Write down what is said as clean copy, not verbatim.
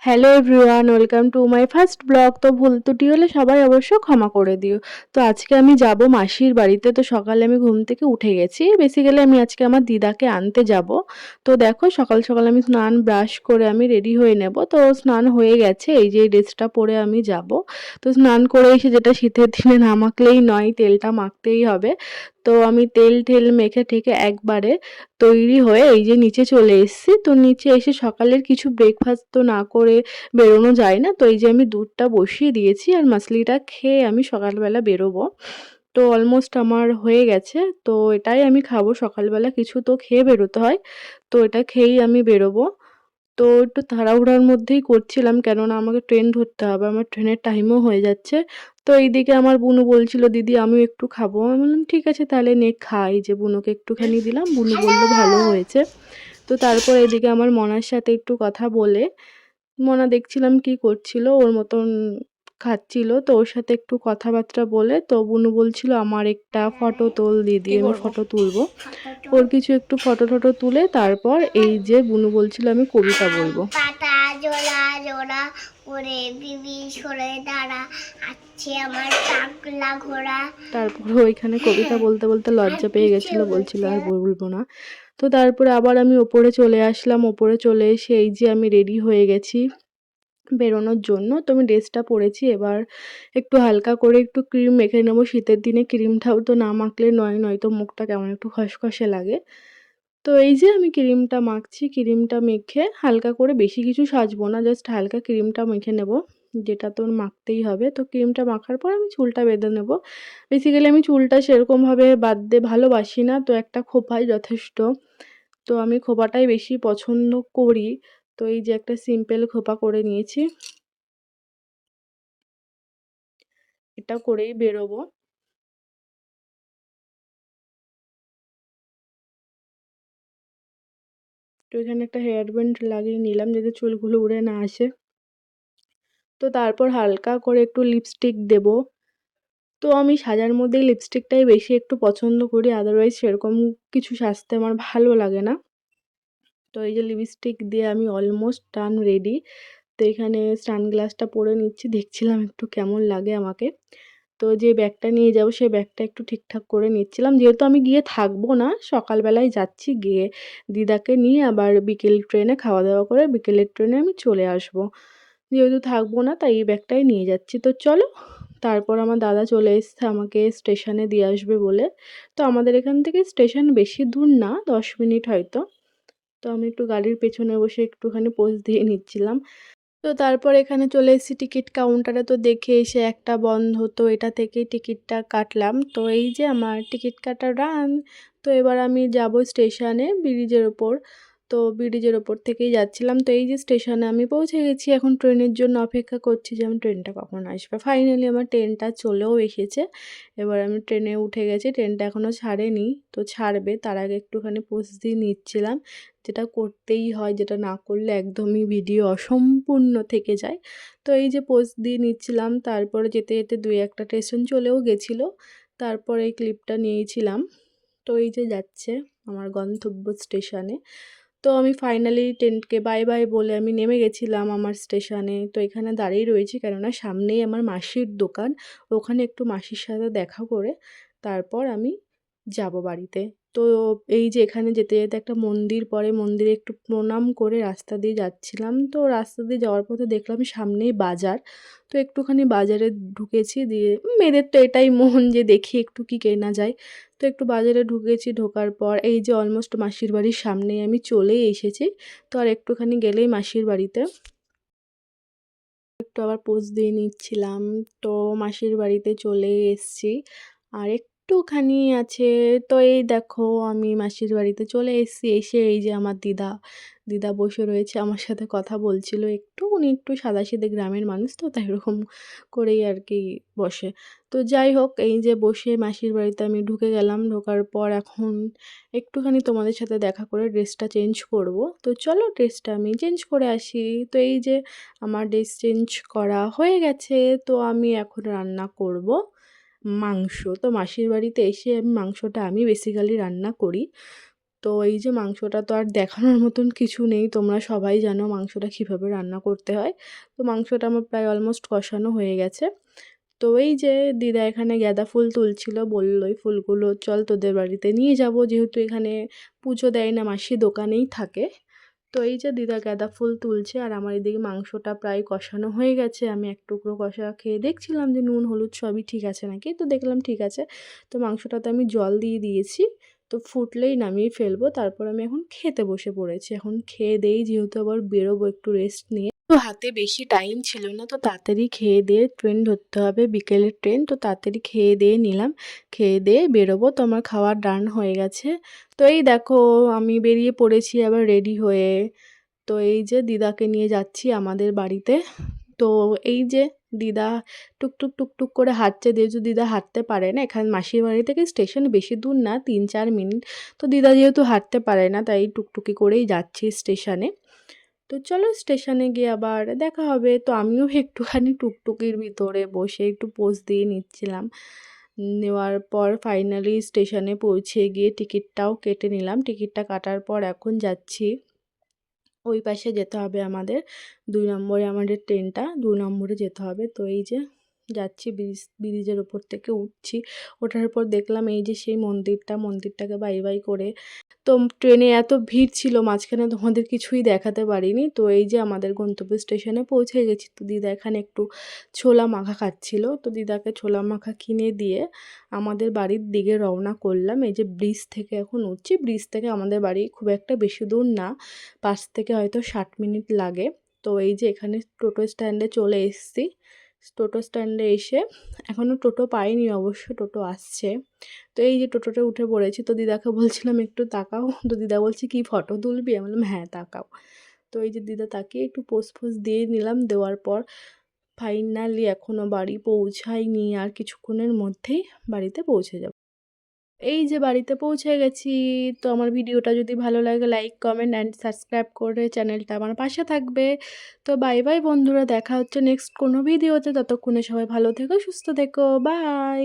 Hello everyone, welcome to my first blog. তো ভুল ত্রুটি হলে সবাই অবশ্য ক্ষমা করে দিও। তো আজকে আমি যাব মাসির বাড়িতে। তো সকালে আমি ঘুম থেকে উঠে গেছি। বেসিক্যালি আমি আজকে আমার দিদাকে আনতে যাব। তো দেখো সকাল সকাল আমি স্নান ব্রাশ করে আমি রেডি হয়ে নেব। তো স্নান হয়ে গেছে, এই যে ড্রেসটা পরে আমি যাব। তো স্নান করে এসে যেটা শীতের দিনে না মাখলেই নয়, তেলটা মাখতেই হবে। তো আমি তেল ঠেল মেখে ঠেকে একবারে তৈরি হয়ে এই যে নিচে চলে এসেছি। তো নিচে এসে সকালের কিছু ব্রেকফাস্ট তো না করে বেরোনো যায় না। তো এই যে আমি দুধটা বসিয়ে দিয়েছি আর মাসলিটা খেয়ে আমি সকালবেলা বেরোবো। তো অলমোস্ট আমার হয়ে গেছে। তো এটাই আমি খাবো সকালবেলা, কিছু তো খেয়ে বেরোতে হয়। তো এটা খেয়েই আমি বেরোবো। তো একটু তাড়াহুড়ার মধ্যেই করছিলাম, কেননা আমাকে ট্রেন ধরতে হবে, আমার ট্রেনের টাইমও হয়ে যাচ্ছে। তো এইদিকে আমার বুনু বলছিল দিদি আমিও একটু খাবো। আমি বললাম ঠিক আছে তাহলে নে খা। এই যে বুনুকে একটুখানি দিলাম, বুনু বলল ভালো হয়েছে। তো তারপর এদিকে আমার মনার সাথে একটু কথা বলে, মনা দেখছিলাম কি করছিল, ওর মতন খাচ্ছিল। তো ওর সাথে একটু কথাবার্তা বলে তো বুনু বলছিল আমার একটা ফটো তোল দিদি, কি আমি করবো? ফটো তুলবো। ওর কিছু একটু ফটো টটো তুলে তারপর এই যে বুনু বলছিল আমি কবিতা আম বলবো। পাতা জোড়া জোড়া করে বিবি সরে দাঁড়া আছে আমার টাকলা ঘোড়া। তারপরে ওইখানে কবিতা বলতে বলতে আর লজ্জা পেয়ে পিছে গেছিল, বলছিল বসে আর বলবো না। তো তারপরে আবার আমি ওপরে চলে আসলাম, ওপরে চলে এসে এই যে আমি রেডি হয়ে গেছি বেরোনোর জন্য। তো আমি ড্রেসটা পরেছি, এবার একটু হালকা করে একটু ক্রিম মেখে নেবো। শীতের দিনে ক্রিমটাও তো না মাখলে নয়, নয়তো মুখটা কেমন একটু খসখসে লাগে। তো এই যে আমি ক্রিমটা মাখছি, ক্রিমটা মেখে হালকা করে, বেশি কিছু সাজবো না, জাস্ট হালকা ক্রিমটা মেখে নেব, যেটা তো মাখতেই হবে। তো ক্রিমটা মাখার পর আমি চুলটা বেঁধে নেব। বেসিক্যালি আমি চুলটা সেরকমভাবে বাঁধতে ভালোবাসি না, তো একটা খোঁপাই যথেষ্ট। তো আমি খোঁপাটাই বেশি পছন্দ করি। তো এই যে একটা সিম্পল খোঁপা করে নিয়েছি, এটা করেই বেরোবো। তো এখানে একটা হেয়ার ব্যান্ড লাগিয়ে নিলাম যাতে চুলগুলো উড়ে না আসে। তো তারপর হালকা করে একটু লিপস্টিক দেব। তো আমি সাজার মধ্যেই লিপস্টিকটাই বেশি একটু পছন্দ করি, আদারওয়াইজ সেরকম কিছু সাজতে আমার ভালো লাগে না। তো এই যে লিপস্টিক দিয়ে আমি অলমোস্ট ডান রেডি। তো এখানে সানগ্লাসটা পরে নিচ্ছি, দেখছিলাম একটু কেমন লাগে আমাকে। তো যে ব্যাগটা নিয়ে যাবো সেই ব্যাগটা একটু ঠিকঠাক করে নিচ্ছিলাম, যেহেতু আমি গিয়ে থাকবো না, সকালবেলায় যাচ্ছি, গিয়ে দিদাকে নিয়ে আবার বিকেল ট্রেনে খাওয়া দাওয়া করে বিকেলের ট্রেনে আমি চলে আসবো। যেহেতু থাকবো না তাই এই ব্যাগটাই নিয়ে যাচ্ছি। তো চলো, তারপর আমার দাদা চলে এসছে আমাকে স্টেশনে দিয়ে আসবে বলে। তো আমাদের এখান থেকে স্টেশন বেশি দূর না, 10 মিনিট হয়তো। তো আমি একটু গাড়ির পেছনে বসে একটুখানি পোজ দিয়ে নিচ্ছিলাম। তো তারপর এখানে চলে এসেছি টিকিট কাউন্টারে। তো দেখে এসে একটা বন্ধ, তো এটা থেকেই টিকিটটা কাটলাম। তো এই যে আমার টিকিট কাটা ডান। তো এবার আমি যাব স্টেশনে ব্রিজের ওপর। তো ব্রিজের ওপর থেকেই যাচ্ছিলাম। তো এই যে স্টেশনে আমি পৌঁছে গেছি, এখন ট্রেনের জন্য অপেক্ষা করছি যে আমার ট্রেনটা কখন আসবে। ফাইনালি আমার ট্রেনটা চলেও এসেছে। এবার আমি ট্রেনে উঠে গেছি, ট্রেনটা এখনও ছাড়েনি, তো ছাড়বে, তার আগে একটুখানি পোজ দিয়ে নিচ্ছিলাম, যেটা করতেই হয়, যেটা না করলে একদমই ভিডিও অসম্পূর্ণ থেকে যায়। তো এই যে পোজ দিয়ে নিচ্ছিলাম, তারপরে যেতে যেতে 2-1টা স্টেশন চলেও গেছিলো, তারপরে এই ক্লিপটা নিয়েছিলাম। তো এই যে যাচ্ছে আমার গন্তব্য স্টেশনে। তো আমি ফাইনালি ট্রেনকে বাই বাই বলে আমি নেমে গেছিলাম আমার স্টেশনে। তো এখানে দাঁড়িয়ে রয়েছি কেননা সামনেই আমার মাসির দোকান, ওখানে একটু মাসির সাথে দেখা করে তারপর আমি যাব বাড়িতে। তো এই যে এখানে যেতে যেতে একটা মন্দির পড়ে, মন্দিরে একটু প্রণাম করে রাস্তা দিয়ে যাচ্ছিলাম। তো রাস্তা দিয়ে যাওয়ার পথে দেখলাম সামনেই বাজার। তো একটুখানি বাজারে ঢুকেছি, দিয়ে মেয়েদের তো এটাই মন যে দেখি একটু কি কেনা যায়। তো একটু বাজারে ঢুকেছি, ঢোকার পর এই যে অলমোস্ট মাসির বাড়ির সামনেই আমি চলেই এসেছি। তো আর একটুখানি গেলেই মাসির বাড়িতে। একটু আবার পোজ দিয়ে নিচ্ছিলাম। তো মাসির বাড়িতে চলে এসেছি, আর একটুখানি আছে। তো এই দেখো আমি মাসির বাড়িতে চলে এসেছি। এসে এই যে আমার দিদা, দিদা বসে রয়েছে আমার সাথে কথা বলছিল একটু, উনি একটু সাদাসিধে গ্রামের মানুষ, তো তাই এরকম করেই আর কি বসে। তো যাই হোক, এই যে বসে মাসির বাড়িতে আমি ঢুকে গেলাম, ঢোকার পর এখন একটুখানি তোমাদের সাথে দেখা করে ড্রেসটা চেঞ্জ করব। তো চলো ড্রেসটা আমি চেঞ্জ করে আসি। তো এই যে আমার ড্রেস চেঞ্জ করা হয়ে গেছে। তো আমি এখন রান্না করব মাংস। তো মাসির বাড়িতে এসে আমি মাংসটা আমি বেসিক্যালি রান্না করি। তো এই যে মাংসটা তো আর দেখানোর মতন কিছু নেই, তোমরা সবাই জানো মাংসটা কীভাবে রান্না করতে হয়। তো মাংসটা আমার প্রায় অলমোস্ট কষানো হয়ে গেছে। তো এই যে দিদা এখানে গাঁদা ফুল তুলছিল, বলল এই ফুলগুলো চল তোদের বাড়িতে নিয়ে যাব, যেহেতু এখানে পুজো দেয় না, মাসি দোকানেই থাকে। তো এই যে দিদা গাঁদা ফুল তুলছে আর আমার এদিকে মাংসটা প্রায় কষানো হয়ে গেছে। আমি এক টুকরো কষা খেয়ে দেখছিলাম যে নুন হলুদ সবই ঠিক আছে নাকি, তো দেখলাম ঠিক আছে। তো মাংসটাতে আমি জল দিয়ে দিয়েছি, তো ফুটলেই নামিয়ে ফেলবো। তারপর আমি এখন খেতে বসে পড়েছি। এখন খেয়ে দেই, যেহেতু আবার বেরোবো একটু রেস্ট নিয়ে, তো হাতে বেশি টাইম ছিল না, তো তাড়াতাড়ি খেয়ে দিয়ে ট্রেন ধরতে হবে, বিকেলের ট্রেন। তো তাড়াতাড়ি খেয়ে দিয়ে নিলাম, খেয়ে দিয়ে বেরোবো। তো আমার খাওয়া ডান হয়ে গেছে। তো এই দেখো আমি বেরিয়ে পড়েছি আবার রেডি হয়ে। তো এই যে দিদাকে নিয়ে যাচ্ছি আমাদের বাড়িতে। তো এই যে দিদা টুকটুক টুকটুক করে হাঁটছে, যেহেতু দিদা হাঁটতে পারে না, এখানে মাসির বাড়ি থেকে স্টেশন বেশি দূর না, 3-4 মিনিট। তো দিদা যেহেতু হাঁটতে পারে না, তাই টুকটুকি করেই যাচ্ছি স্টেশনে। তো চলো স্টেশনে গিয়ে আবার দেখা হবে। তো আমিও একটুখানি টুকটুকির ভিতরে বসে একটু পোজ দিয়ে নিচ্ছিলাম। নেওয়ার পর ফাইনালি স্টেশনে পৌঁছে গিয়ে টিকিটটাও কেটে নিলাম। টিকিটটা কাটার পর এখন যাচ্ছি, ওই পাশে যেতে হবে আমাদের, 2 নম্বরে আমাদের ট্রেনটা, 2 নম্বরে যেতে হবে। তো এই যে যাচ্ছি, ব্রিজের ওপর থেকে উঠছি। ওঠার পর দেখলাম এই যে সেই মন্দিরটাকে বাই বাই করে। তো ট্রেনে এত ভিড় ছিল, মাঝখানে তোমাদের কিছুই দেখাতে পারিনি। তো এই যে আমাদের গন্তব্য স্টেশনে পৌঁছে গেছি। তো দিদা এখানে একটু ছোলা মাখা খাচ্ছিল, তো দিদাকে ছোলা মাখা কিনে দিয়ে আমাদের বাড়ির দিকে রওনা করলাম। এই যে ব্রিজ থেকে এখন উঠছি, ব্রিজ থেকে আমাদের বাড়ি খুব একটা বেশি দূর না, 5 থেকে হয়তো 60 মিনিট লাগে। তো এই যে এখানে টোটো স্ট্যান্ডে চলে এসেছি। টোটো স্ট্যান্ডে এসে এখনও টোটো পাইনি, অবশ্য টোটো আসছে। তো এই যে টোটোতে উঠে পড়েছি। তো দিদাকে বলছিলাম একটু তাকাও, তো দিদা বলছে কি ফটো তুলবি, আমি বললাম হ্যাঁ তাকাও। তো এই যে দিদা তাকিয়ে একটু পোজ ফোজ দিয়ে নিলাম। দেওয়ার পর ফাইনালি এখনও বাড়ি পৌঁছাইনি, আর কিছুক্ষণের মধ্যেই বাড়িতে পৌঁছে যাব। এই যে বাড়িতে পৌঁছে গেছি। তো আমার ভিডিওটা যদি ভালো লাগে লাইক কমেন্ট অ্যান্ড সাবস্ক্রাইব করে চ্যানেলটা আমার পাশে থাকবে। তো বাই বাই বন্ধুরা, দেখা হচ্ছে নেক্সট কোনো ভিডিওতে। ততক্ষণে সবাই ভালো থেকো, সুস্থ থেকো, বাই।